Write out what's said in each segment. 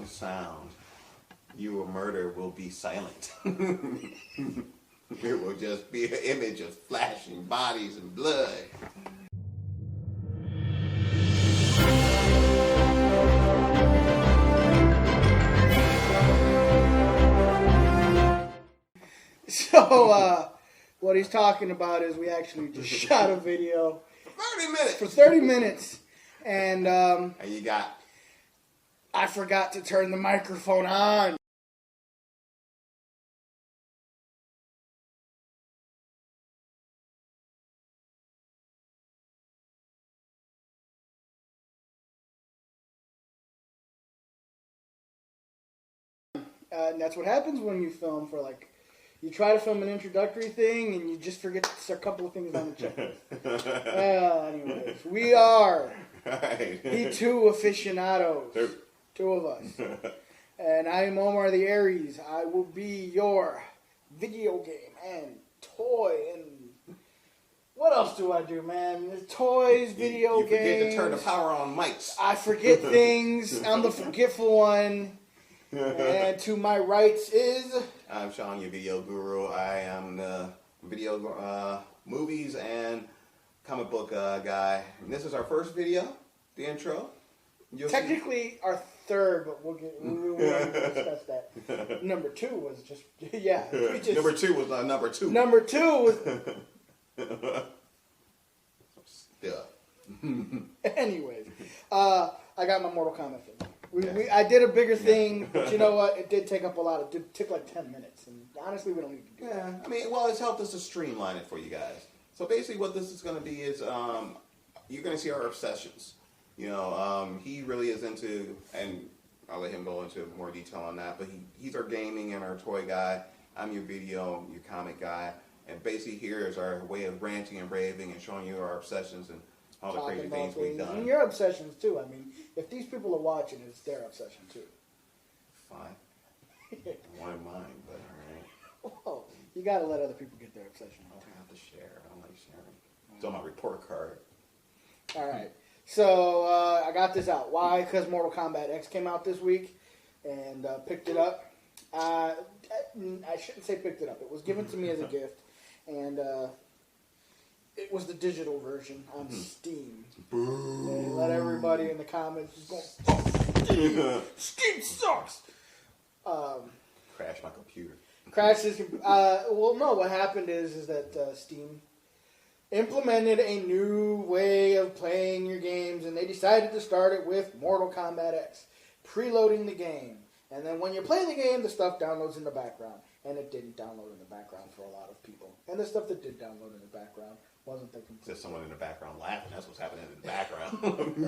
no sound, your murder will be silent. It will just be an image of flashing bodies and blood. So, what he's talking about is we actually just shot a video 30 minutes. for 30 minutes, and And you got... I forgot to turn the microphone on. And that's what happens when you film for you try to film an introductory thing and you just forget a couple of things on the checklist. Anyways, we are P2 aficionados. Two of us. And I am Omar the Aries. I will be your video game and toy and what else do I do, man? There's toys, video games. You forget to turn the power on mics. I forget things. I'm the forgetful one. And to my rights is... I'm Shawn, your video guru. I am the video movies and comic book guy. And this is our first video, the intro. Technically our third, but we won't discuss that. Number two was just... Yeah. Number two was number two. Number two was... Stuff. Anyways, I got my Mortal Kombat thing. I did a bigger thing, but you know what? It did take up it took like 10 minutes, and honestly, we don't need to do that. I mean, well, it's helped us to streamline it for you guys. So basically, what this is going to be is you're going to see our obsessions. You know, he really is into, and I'll let him go into more detail on that. But he's our gaming and our toy guy. I'm your video, your comic guy, and basically here is our way of ranting and raving and showing you our obsessions and all the crazy things we've done. And your obsessions too. I mean, if these people are watching, it's their obsession too. Fine. One of mine, but all right. Well, you got to let other people get their obsession. I don't have to share. I don't like sharing. It's on my report card. All right. So I got this out. Why? Because Mortal Kombat X came out this week, and picked it up. I shouldn't say picked it up. It was given to me as a gift, and it was the digital version on Steam. And let everybody in the comments just go, oh, Steam! Steam sucks! Crash my computer. Crash his well, no, what happened is that Steam implemented a new way of playing your games, and they decided to start it with Mortal Kombat X. Preloading the game. And then when you play the game, the stuff downloads in the background. And it didn't download in the background for a lot of people. And the stuff that did download in the background wasn't the complete. Just someone in the background laughing. That's what's happening in the background.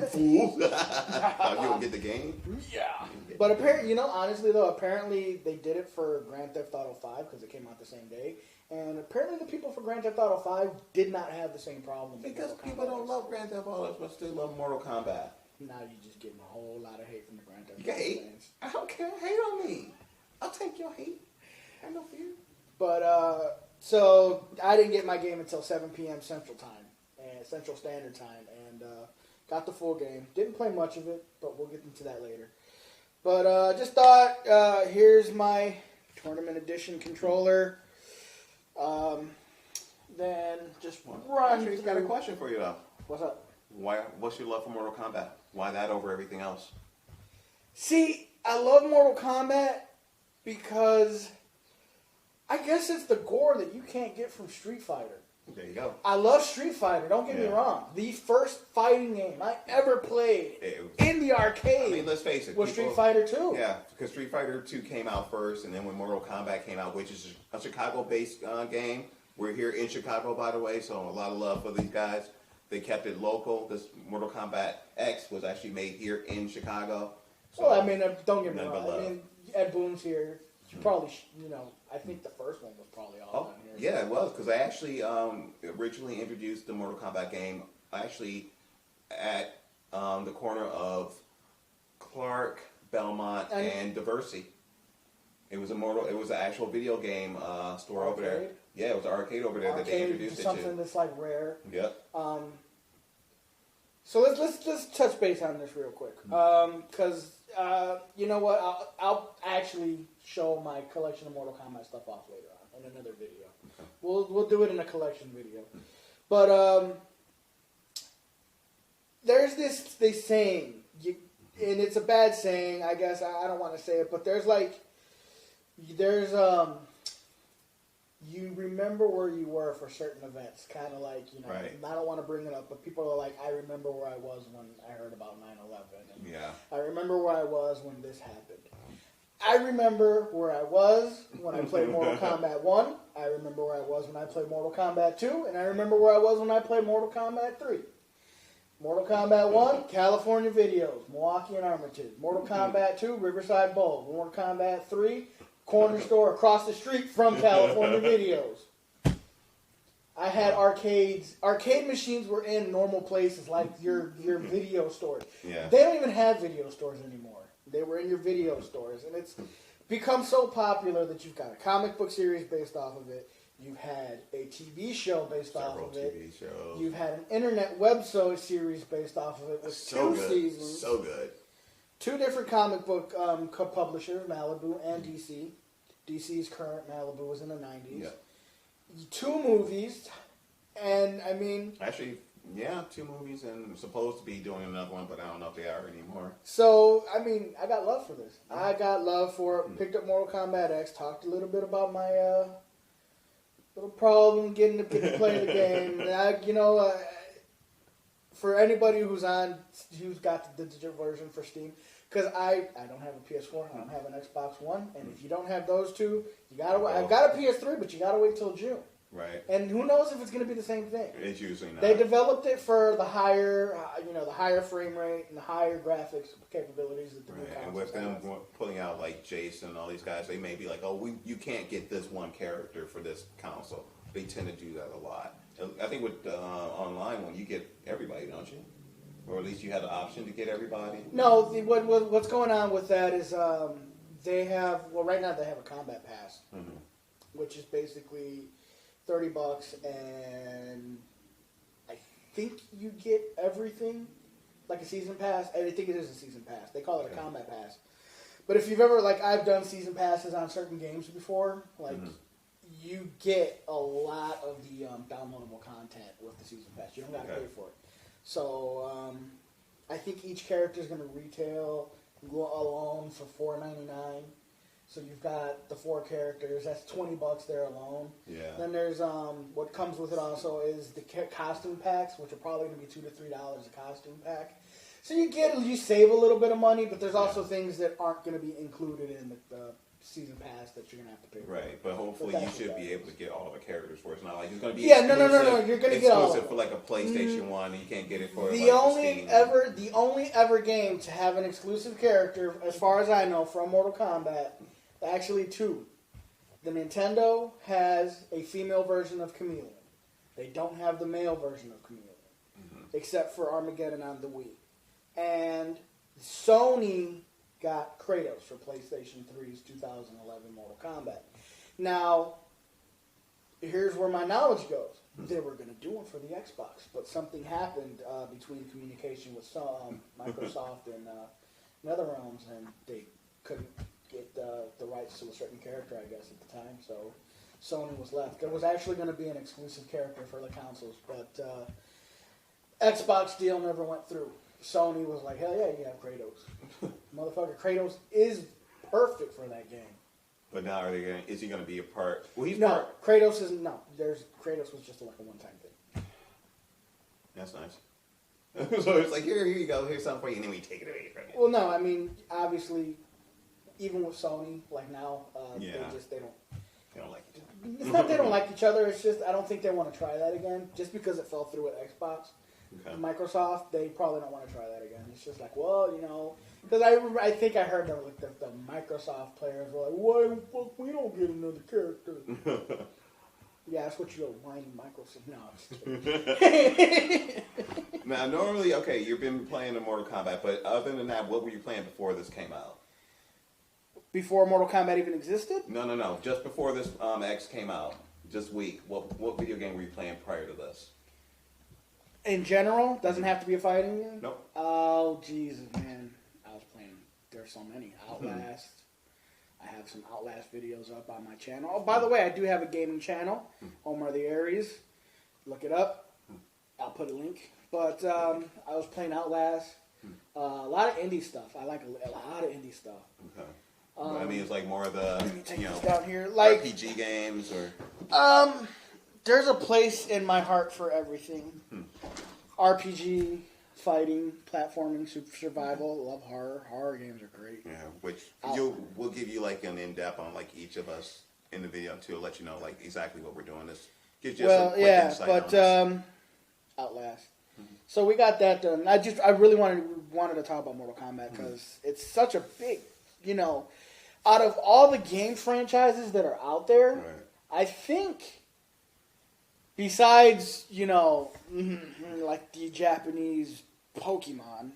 Fool. You don't get the game? Yeah. But apparently, honestly though, apparently they did it for Grand Theft Auto 5 because it came out the same day. And apparently the people for Grand Theft Auto 5 did not have the same problem. Because people don't love Grand Theft Auto, but still love Mortal Kombat. Now you're just getting a whole lot of hate from the Grand Theft Auto fans. I don't care. Hate on me. I'll take your hate. I have no fear. But, so I didn't get my game until 7 p.m. Central Standard Time, and got the full game. Didn't play much of it, but we'll get into that later. But just thought, here's my Tournament Edition controller. Then just run. Actually, he's got a question for you though. What's up? What's your love for Mortal Kombat? Why that over everything else? See, I love Mortal Kombat because I guess it's the gore that you can't get from Street Fighter. There you go. I love Street Fighter, don't get me wrong. The first fighting game I ever played in the arcade, I mean, let's face it, was Street Fighter 2. Yeah, because Street Fighter 2 came out first, and then when Mortal Kombat came out, which is a Chicago-based game. We're here in Chicago, by the way, so a lot of love for these guys. They kept it local. This Mortal Kombat X was actually made here in Chicago. So well, I mean, don't get me wrong. I mean, Ed Boon's here. You probably, I think the first one was probably all down here. Yeah, it was, because I actually originally introduced the Mortal Kombat game actually at the corner of Clark, Belmont, and Diversey. It was an actual video game store over there. Yeah, it was an arcade over there that they introduced it to. Something that's like rare. Yep. So let's touch base on this real quick, because you know what? I'll actually show my collection of Mortal Kombat stuff off later on in another video. Okay. We'll do it in a collection video, but there's this saying, and it's a bad saying, I guess. I don't want to say it, but there's you remember where you were for certain events, kind of like, you know, right. I don't want to bring it up, but people are like, I remember where I was when I heard about 9/11, and yeah. I remember where I was when this happened. I remember where I was when I played Mortal Kombat 1, I remember where I was when I played Mortal Kombat 2, and I remember where I was when I played Mortal Kombat 3. Mortal Kombat 1, California Videos, Milwaukee and Armitage. Mortal Kombat 2, Riverside Bowl. Mortal Kombat 3, corner store across the street from California Videos. I had arcades. Arcade machines were in normal places like your video stores. Yeah. They don't even have video stores anymore. They were in your video stores. And it's become so popular that you've got a comic book series based off of it. You've had a TV show based off of it. TV shows. You've had an internet web series based off of it with so 2 good. seasons. So good. 2 different comic book publishers, Malibu and DC. DC's current, Malibu was in the 90s. Yeah. 2 movies, and I mean... Actually, yeah, 2 movies, and supposed to be doing another one, but I don't know if they are anymore. So, I mean, I got love for this. I got love for it. Picked up Mortal Kombat X, talked a little bit about my little problem getting to play the game. And for anybody who's got the digital version for Steam, because I don't have a PS4, I don't have an Xbox One, and if you don't have those 2, you gotta. I've got a PS3, but you gotta wait till June. Right. And who knows if it's going to be the same thing? It's usually not. They developed it for the higher, the higher frame rate and the higher graphics capabilities that the new consoles And with them have. pulling out like Jason and all these guys, they may be like, oh, you can't get this one character for this console. They tend to do that a lot. I think with online one, you get everybody, don't you? Or at least you have the option to get everybody. No, what's going on with that is they have, right now they have a combat pass, which is basically $30, and I think you get everything, like a season pass. I think it is a season pass. They call it a combat pass. But if you've ever, I've done season passes on certain games before, you get a lot of the downloadable content with the season pass. You don't got to pay for it. So I think each character is going to retail alone for $4.99. So you've got the 4 characters. That's $20 there alone. Yeah. Then there's what comes with it also is the costume packs, which are probably going to be $2 to $3 a costume pack. So you save a little bit of money, but there's also things that aren't going to be included in the season pass that you're going to have to pay for. Right, but hopefully you should be able to get all the characters for it. It's not like it's going to be no. You're going to get all of it. For like a PlayStation 1, and you can't get it for the only ever game to have an exclusive character, as far as I know, from Mortal Kombat. Actually, 2. The Nintendo has a female version of Chameleon. They don't have the male version of Chameleon, except for Armageddon on the Wii. And Sony got Kratos for PlayStation 3's 2011 Mortal Kombat. Now, here's where my knowledge goes. They were going to do one for the Xbox, but something happened between communication with Microsoft and NetherRealms, and they couldn't get the rights to a certain character, I guess, at the time. So Sony was left. There was actually going to be an exclusive character for the consoles, but Xbox deal never went through. Sony was like, hell yeah, you have Kratos. Motherfucker, Kratos is perfect for that game. But now is he going to be a part? Well, Kratos isn't. No, Kratos was just like a one-time thing. That's nice. So it's like, here you go, here's something for you, and then we take it away from you. Well, no, I mean, obviously, even with Sony, like now, they don't like each other. It's not they don't like each other, it's just I don't think they want to try that again. Just because it fell through at Xbox. Okay. Microsoft, they probably don't want to try that again. It's just like, well, because I think I heard that like the Microsoft players were like, why the fuck we don't get another character? Yeah, that's what you're whining Microsoft. No, I'm just kidding. Now, normally, you've been playing the Mortal Kombat, but other than that, what were you playing before this came out? Before Mortal Kombat even existed? No. Just before this X came out, this week, what video game were you playing prior to this? In general, doesn't have to be a fighting game? Nope. Oh, Jesus, man. I was playing. There's so many. Outlast. I have some Outlast videos up on my channel. Oh, by the way, I do have a gaming channel. Omar the Aries. Look it up. I'll put a link. But I was playing Outlast. A lot of indie stuff. I like a lot of indie stuff. Okay. I mean, it's like more of the, down here. Like, RPG games or... There's a place in my heart for everything. RPG, fighting, platforming, survival. Love horror. Horror games are great. Yeah, which we'll give you like an in-depth on like each of us in the video too. Let you know like exactly what we're doing. This gives you some quick insight on this. Outlast. So we got that done. I really wanted to talk about Mortal Kombat because it's such a big, out of all the game franchises that are out there, Right. I think. Besides, like the Japanese Pokemon.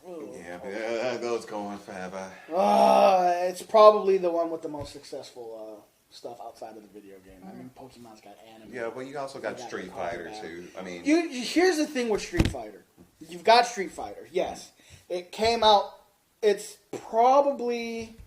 Yeah, that goes going forever. It's probably the one with the most successful stuff outside of the video game. I mean, Pokemon's got anime. Yeah, well, you also got Street Fighter, too. I mean... Here's the thing with Street Fighter. You've got Street Fighter, yes. It came out... It's probably...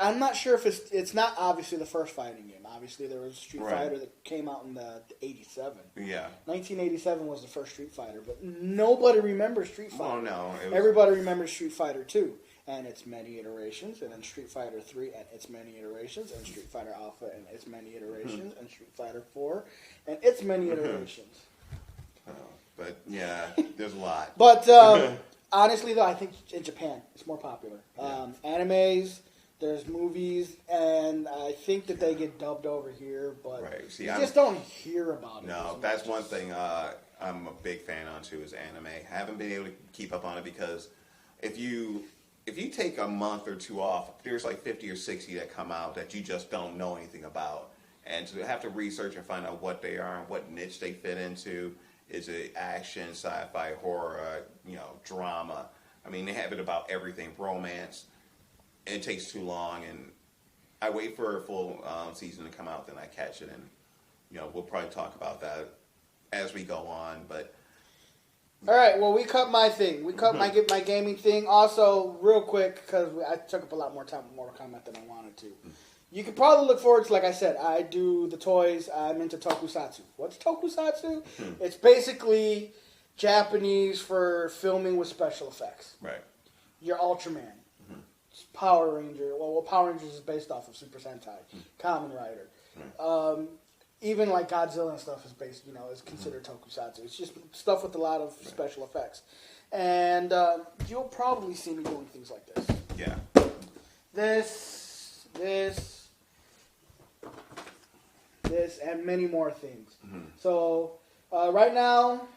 I'm not sure if it's not obviously the first fighting game. Obviously, there was Street Fighter that came out in the 87. Yeah. 1987 was the first Street Fighter, but nobody remembers Street Fighter. Oh, no. Everybody remembers Street Fighter 2 and its many iterations, and then Street Fighter 3 and its many iterations, and Street Fighter Alpha and its many iterations, and Street Fighter 4 and its many iterations. But, yeah, there's a lot. But, honestly, though, I think in Japan, it's more popular. Animes... There's movies, and I think that they get dubbed over here, but you just don't hear about it. No, that's one thing I'm a big fan on, too, is anime. I haven't been able to keep up on it because if you take a month or two off, there's like 50 or 60 that come out that you just don't know anything about. And to have to research and find out what they are and what niche they fit into, is it action, sci-fi, horror, drama. I mean, they have it about everything, romance. It takes too long, and I wait for a full season to come out, then I catch it, and we'll probably talk about that as we go on. But all right, well, we cut my thing. We cut my gaming thing. Also, real quick, because I took up a lot more time with Mortal Kombat than I wanted to. You can probably look forward to, like I said, I do the toys. I'm into tokusatsu. What's tokusatsu? It's basically Japanese for filming with special effects. Right. You're Ultraman. Power Ranger. Well, Power Rangers is based off of Super Sentai, Kamen Rider. Even like Godzilla and stuff is based, is considered tokusatsu. It's just stuff with a lot of special effects, and you'll probably see me doing things like this. Yeah. This, and many more things. So right now,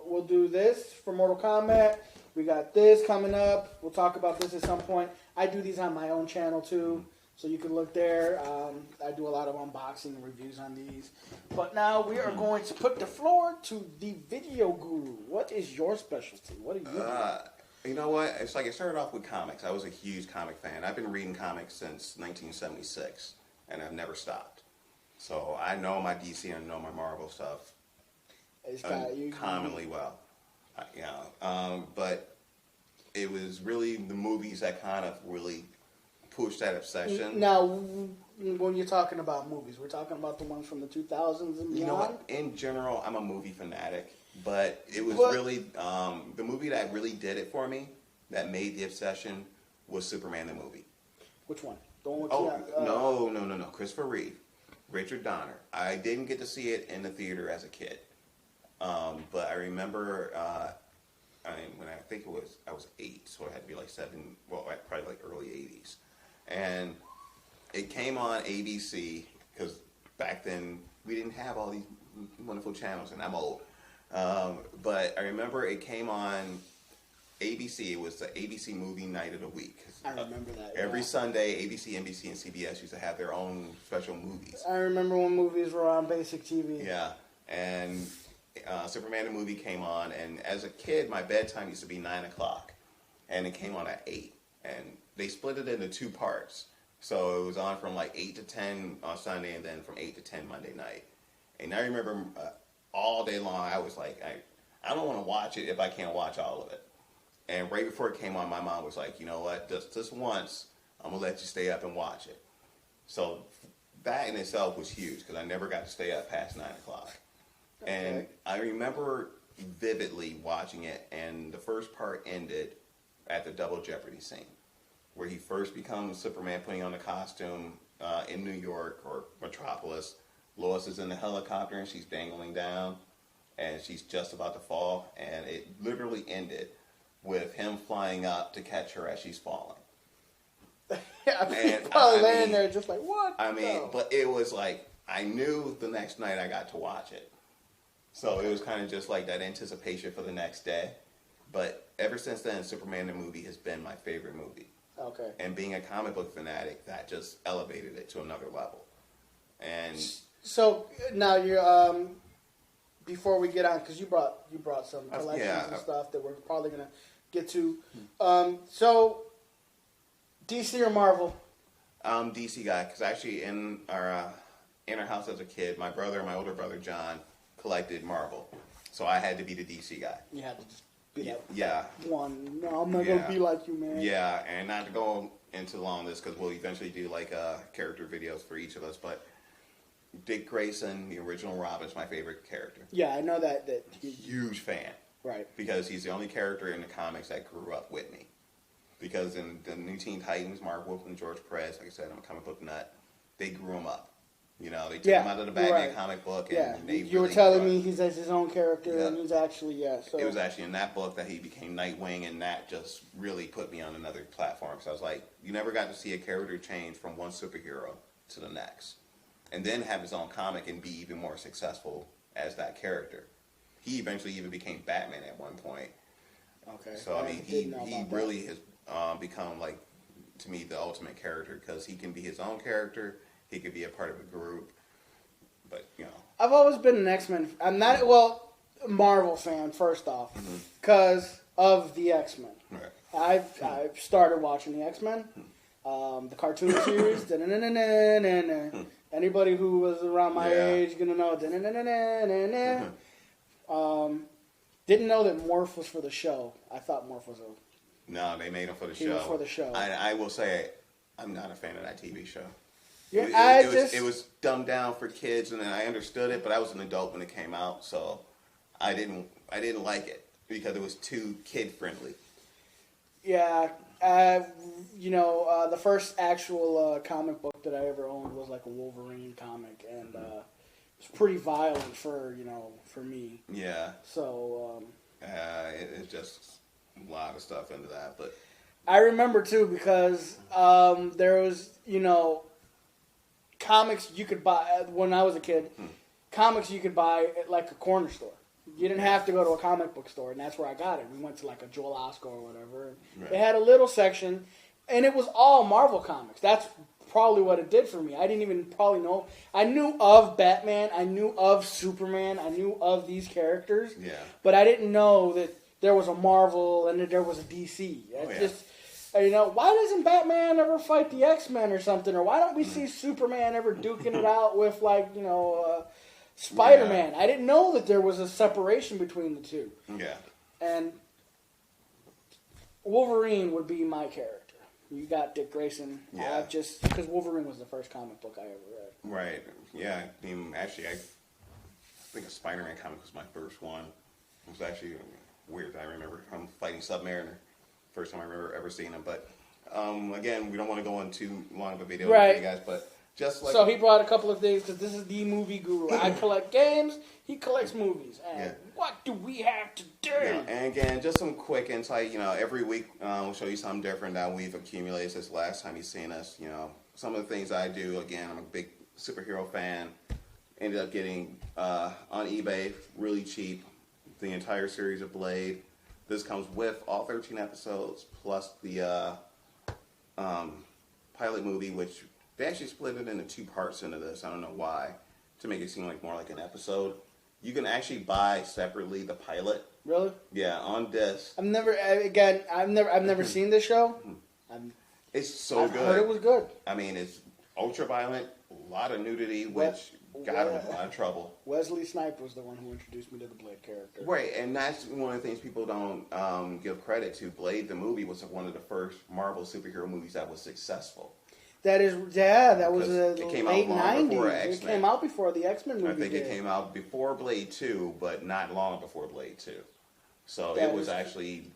we'll do this for Mortal Kombat. We got this coming up. We'll talk about this at some point. I do these on my own channel too, so you can look there. I do a lot of unboxing and reviews on these. But now we are going to put the floor to the video guru. What is your specialty? What are you doing? You know what? It's like it started off with comics. I was a huge comic fan. I've been reading comics since 1976, and I've never stopped. So I know my DC and I know my Marvel stuff commonly well. But it was really the movies that kind of really pushed that obsession. Now, when you're talking about movies, we're talking about the ones from the 2000s and beyond? You know what? In general, I'm a movie fanatic, but it was really, the movie that really did it for me, that made the obsession, was Superman the movie. Which one? The one with No. Christopher Reeve, Richard Donner. I didn't get to see it in the theater as a kid. But I remember, when I was 8, so it had to be like 7, probably like early 80s. And it came on ABC, because back then we didn't have all these wonderful channels, and I'm old. But I remember it came on ABC. It was the ABC movie night of the week. I remember that. Every Sunday, ABC, NBC, and CBS used to have their own special movies. I remember when movies were on basic TV. Yeah, and Superman the movie came on, and as a kid, my bedtime used to be 9 o'clock, and it came on at 8, and they split it into 2 parts. So it was on from like 8 to 10 on Sunday, and then from 8 to 10 Monday night. And I remember all day long, I was like, I don't want to watch it if I can't watch all of it. And right before it came on, my mom was like, you know what, just once, I'm going to let you stay up and watch it. So that in itself was huge because I never got to stay up past 9 o'clock. Okay. And I remember vividly watching it, and the first part ended at the Double Jeopardy scene, where he first becomes Superman, putting on the costume in New York or Metropolis. Lois is in the helicopter and she's dangling down, and she's just about to fall, and it literally ended with him flying up to catch her as she's falling. Yeah, and probably laying there just like, what? I mean, but it was like, I knew the next night I got to watch it. So it was kind of just like that anticipation for the next day. But ever since then, Superman the movie has been my favorite movie. Okay. And being a comic book fanatic, that just elevated it to another level. And so now you before we get on, because you brought some collections and stuff that we're probably gonna get to. So DC or Marvel? DC guy, because actually in our house as a kid, my older brother John collected Marvel, so I had to be the DC guy. You had to just be that one. No, I'm not gonna be like you, man. Yeah, and not to go into long this because we'll eventually do like character videos for each of us, but Dick Grayson, the original Robin, is my favorite character. Yeah, I know that. Huge fan. Right. Because he's the only character in the comics that grew up with me. Because in the New Teen Titans, Mark Wolf and George Perez, like I said, I'm a comic book nut, they grew him up. You know, they took him out of the Batman comic book. And you were telling me he's his own character, and he's actually, so. It was actually in that book that he became Nightwing, and that just really put me on another platform. So I was like, you never got to see a character change from one superhero to the next. And then have his own comic and be even more successful as that character. He eventually even became Batman at one point. Okay. So, I mean, he really has become, like, to me, the ultimate character, because he can be his own character. He could be a part of a group, but, you know. I've always been an X-Men. I'm not, Marvel fan, first off, because of the X-Men. Right. I've started watching the X-Men, the cartoon series. Anybody who was around my age gonna know. Didn't know that Morph was for the show. I thought Morph was No, they made him for the show. He was for the show. I will say, I'm not a fan of that TV show. Yeah, it was dumbed down for kids, and I understood it, but I was an adult when it came out, so I didn't like it because it was too kid friendly. Yeah, the first actual comic book that I ever owned was like a Wolverine comic, and it's pretty violent for me. Yeah. So it's just a lot of stuff into that, but I remember too because there was comics you could buy when I was a kid. Comics you could buy at like a corner store. You didn't have to go to a comic book store, and that's where I got it. We went to like a Joel Osco or whatever. Right. They had a little section, and it was all Marvel comics. That's probably what it did for me. I didn't even probably know. I knew of Batman. I knew of Superman. I knew of these characters. Yeah. But I didn't know that there was a Marvel and that there was a DC. Just, why doesn't Batman ever fight the X-Men or something? Or why don't we see Superman ever duking it out with, Spider-Man? Yeah. I didn't know that there was a separation between the two. Yeah. And Wolverine would be my character. You got Dick Grayson. Yeah. Just because Wolverine was the first comic book I ever read. Right. Yeah. I mean, actually, I think a Spider-Man comic was my first one. It was actually weird. I remember him fighting Submariner. First time I remember ever seeing him. But, again, we don't want to go on too long of a video for you guys, but just like... So he brought a couple of things, because this is the movie guru. I collect games, he collects movies. And what do we have to do? Yeah, and again, just some quick insight. Every week we'll show you something different that we've accumulated since the last time you've seen us. Some of the things I do, again, I'm a big superhero fan. Ended up getting on eBay really cheap the entire series of Blade. This comes with all 13 episodes plus the pilot movie, which they actually split it into 2 parts into this. I don't know why, to make it seem like more like an episode. You can actually buy separately the pilot. Really? Yeah, on disc. I've never seen this show. It's so good. I heard it was good. I mean, it's ultra violent, a lot of nudity, which got him in a lot of trouble. Wesley Snipes was the one who introduced me to the Blade character. Right, and that's one of the things people don't give credit to. Blade, the movie, was one of the first Marvel superhero movies that was successful. That was the it came late out long before 90s. X-Men. It came out before the X-Men movie I think did. it came out before Blade 2, but not long before Blade 2. So That it was is- actually...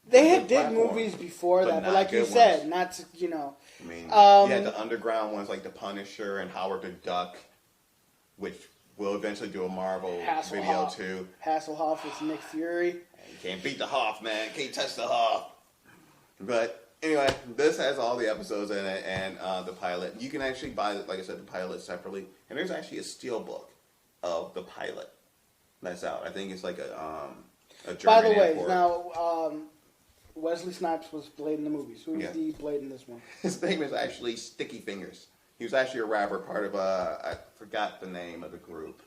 They good did platform, movies before that, but not like you good said, ones. not to, I mean, Um, you had the underground ones like The Punisher and Howard the Duck, which will eventually do a Marvel video too. Hasselhoff is Nick Fury. You can't beat the Hoff, man. Can't touch the Hoff. But anyway, this has all the episodes in it and the pilot. You can actually buy, like I said, the pilot separately. And there's actually a steel book of the pilot that's out. I think it's like a German By the way, import. now Wesley Snipes was Blade in the movies. Who's Yeah. the Blade in this one? His name is actually Sticky Fingers. He was actually a rapper, part of I forgot the name of the group.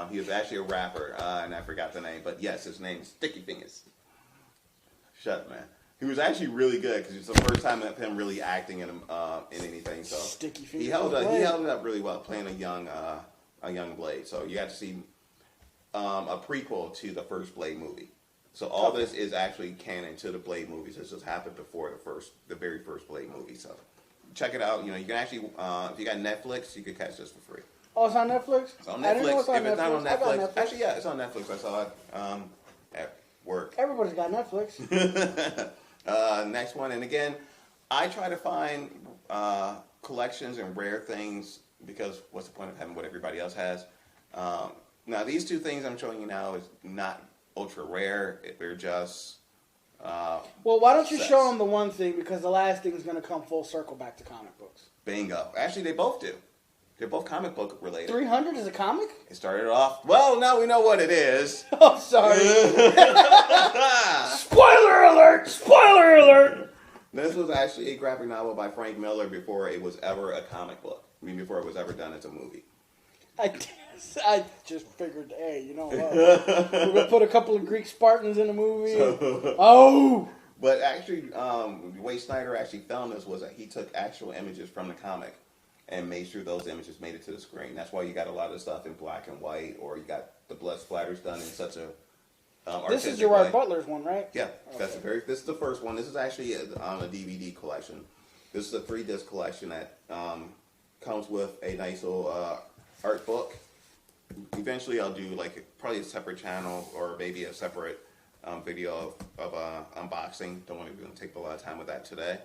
He was actually a rapper, and I forgot the name. But yes, his name is Sticky Fingers. Shut up, man. He was actually really good because it's the first time of him really acting in anything. So Sticky Fingers. he held it up really well, playing a young Blade. So you got to see a prequel to the first Blade movie. So all this is actually canon to the Blade movies. This just happened before the very first Blade movie. So check it out. You can actually, if you got Netflix, you can catch this for free. Oh, it's on Netflix? It's on I didn't know Netflix. it's on If it's not on Netflix. I got Netflix, Netflix. actually, yeah, it's on Netflix. I saw it at work. Everybody's got Netflix. Next one, and again, I try to find collections and rare things because what's the point of having what everybody else has? Now, these two things I'm showing you now is not ultra rare. They're just Well, why don't you sets. show them the one thing, because the last thing is going to come full circle back to comic books. Bingo. Actually, they both do. They're both comic book related. 300 is a comic? It started off, well, now we know what it is. Oh, sorry. Spoiler alert! Spoiler alert! This was actually a graphic novel by Frank Miller before it was ever a comic book. I mean, before it was ever done as a movie. I just figured, hey, you know what? We're going to put a couple of Greek Spartans in a movie. Oh! But actually, the way Snyder actually found this was that he took actual images from the comic and made sure those images made it to the screen. That's why you got a lot of stuff in black and white, or you got the blood splatters done in such a This is artistic Gerard way. Butler's one, right? Yeah, this is the first one. This is actually on a DVD collection. This is a 3-disc collection that comes with a nice little art book. Eventually, I'll do probably a separate channel or maybe a separate video of unboxing. Don't want to take a lot of time with that today,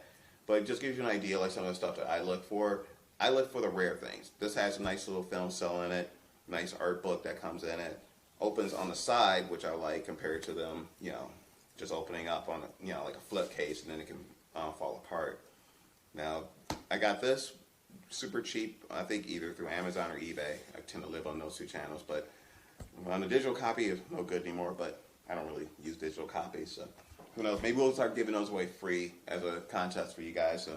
but it just gives you an idea, like some of the stuff that I look for. I look for the rare things. This has a nice little film cell in it, nice art book that comes in it. Opens on the side, which I like compared to them, just opening up on like a flip case, and then it can fall apart. Now, I got this super cheap, I think either through Amazon or eBay. I tend to live on those two channels, but on the digital copy is no good anymore, but I don't really use digital copies, so who knows, maybe we'll start giving those away free as a contest for you guys, so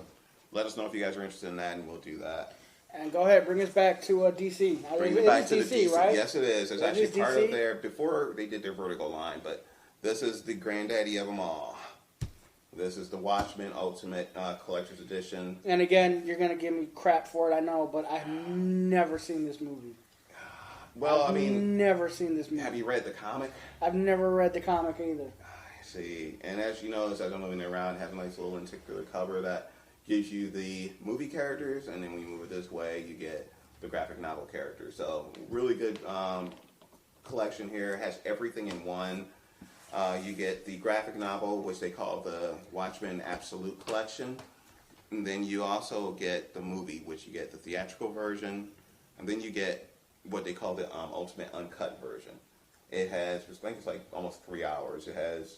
let us know if you guys are interested in that, and we'll do that. And go ahead, bring us back to DC. Bring it back to the DC, right? Yes, it is. It's It actually is part DC? of their, before they did their Vertigo line, but this is the granddaddy of them all. This is the Watchmen Ultimate Collector's Edition. And again, you're going to give me crap for it, I know, but I've never seen this movie. Well, I've never seen this movie. have you read the comic? I've never read the comic either. See, and as you know, as I'm moving around, it has a nice little lenticular cover that gives you the movie characters, and then when you move it this way, you get the graphic novel characters. So, really good collection here. It has everything in one. You get the graphic novel, which they call the Watchmen Absolute Collection. And then you also get the movie, which you get the theatrical version. And then you get what they call the Ultimate Uncut version. It has, I think it's like almost 3 hours. It has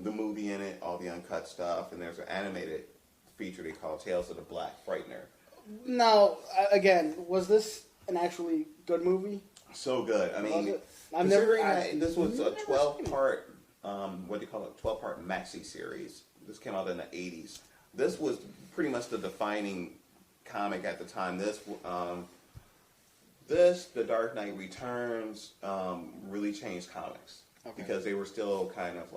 the movie in it, all the uncut stuff, and there's an animated feature they call Tales of the Black Frightener. Now, again, was this an actually good movie? So good. I mean, I've never. This was a 12-part, what do you call it? 12-part maxi series. This came out in the 80s. This was pretty much the defining comic at the time. The Dark Knight Returns, really changed comics because they were still kind of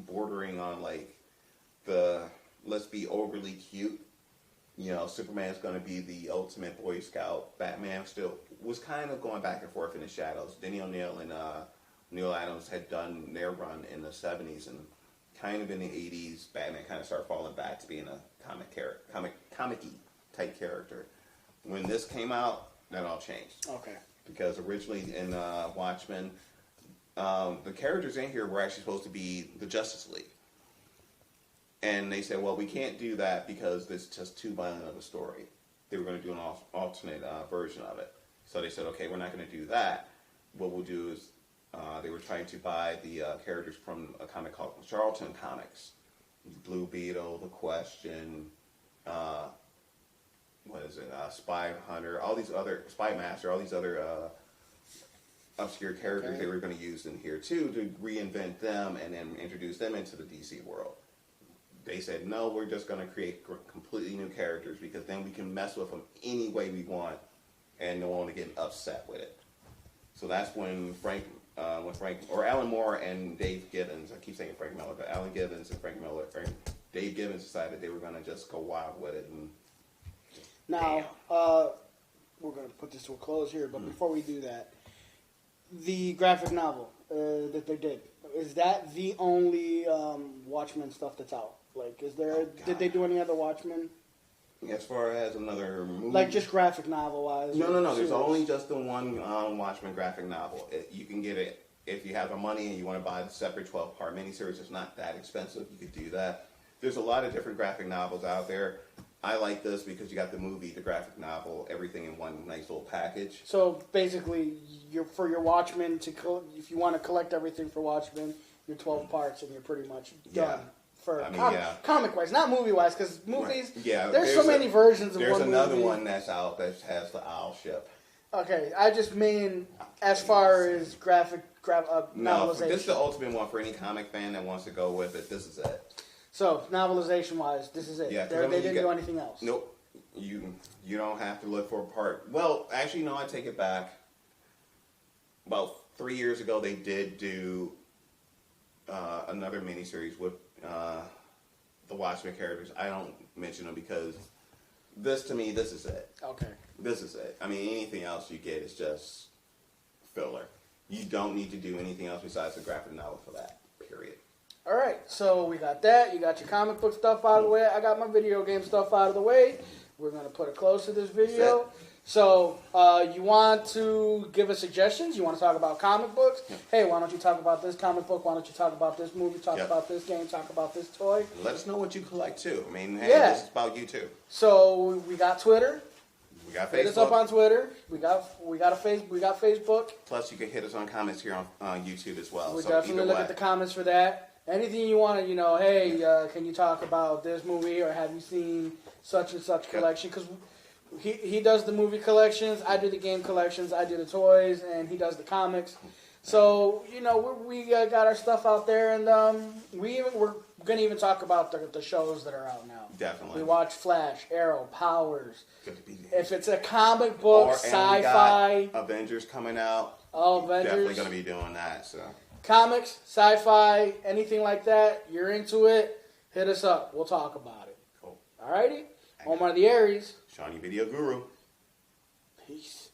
bordering on the let's be overly cute Superman's going to be the ultimate Boy Scout. Batman still was kind of going back and forth in the shadows. Denny O'Neil and Neil Adams had done their run in the 70s, and kind of in the 80s, Batman kind of started falling back to being a comic-y type character. When this came out, that all changed. Okay. Because originally in Watchmen, the characters in here were actually supposed to be the Justice League. And they said, well, we can't do that because it's just too violent of a story. They were going to do an alternate version of it. So they said, okay, we're not going to do that. What we'll do is, they were trying to buy the characters from a comic called Charlton Comics. Blue Beetle, The Question, Spy Hunter, all these other, Spy Master, all these other obscure characters they were going to use in here too, to reinvent them and then introduce them into the DC world. They said, no, we're just going to create completely new characters because then we can mess with them any way we want and no one will get upset with it. So that's when Alan Moore and Dave Gibbons, I keep saying Frank Miller, but Alan Gibbons and Dave Gibbons decided they were going to just go wild with it. And now, we're going to put this to a close here, but before we do that, the graphic novel that they did, is that the only Watchmen stuff that's out? Like, did they do any other Watchmen? As far as another movie? Like, just graphic novel-wise? No. There's only just the one Watchmen graphic novel. You can get it if you have the money and you want to buy the separate 12-part miniseries. It's not that expensive. You could do that. There's a lot of different graphic novels out there. I like this because you got the movie, the graphic novel, everything in one nice little package. So, basically, for your Watchmen, if you want to collect everything for Watchmen, you're 12 parts and you're pretty much done. Comic-wise, not movie-wise, because movies, there's so many versions of one movie. There's another one that's out that has the owl ship. Okay, I just mean as far as novelization. No, this is the ultimate one for any comic fan that wants to go with it. This is it. So, novelization-wise, this is it. Yeah, they didn't do anything else. Nope. You don't have to look for a part. Well, actually, no, I take it back. About 3 years ago, they did do another miniseries with the Watchmen characters. I don't mention them because this is it. Okay. This is it. I mean, anything else you get is just filler. You don't need to do anything else besides the graphic novel for that, period. All right, so we got that. You got your comic book stuff out of the way. I got my video game stuff out of the way. We're going to put a close to this video. So, you want to give us suggestions? You want to talk about comic books? Yep. Hey, why don't you talk about this comic book? Why don't you talk about this movie? Talk about this game? Talk about this toy? Let us know what you collect, too. I mean, hey, this is about you, too. So, we got Twitter. We got Facebook. Hit us up on Twitter. We got Facebook. Plus, you can hit us on comments here on YouTube as well. We definitely look at the comments for that. Anything you want to, hey, can you talk about this movie or have you seen such and such collection? Because he does the movie collections, I do the game collections, I do the toys, and he does the comics. So, we got our stuff out there, and we're going to even talk about the shows that are out now. Definitely. We watch Flash, Arrow, Powers. If it's a comic book, sci-fi. Avengers coming out. Oh, Avengers. Definitely going to be doing that, so. Comics, sci-fi, anything like that, you're into it, hit us up. We'll talk about it. Cool. Alrighty? Omar the Aries. Shawnee Video Guru. Peace.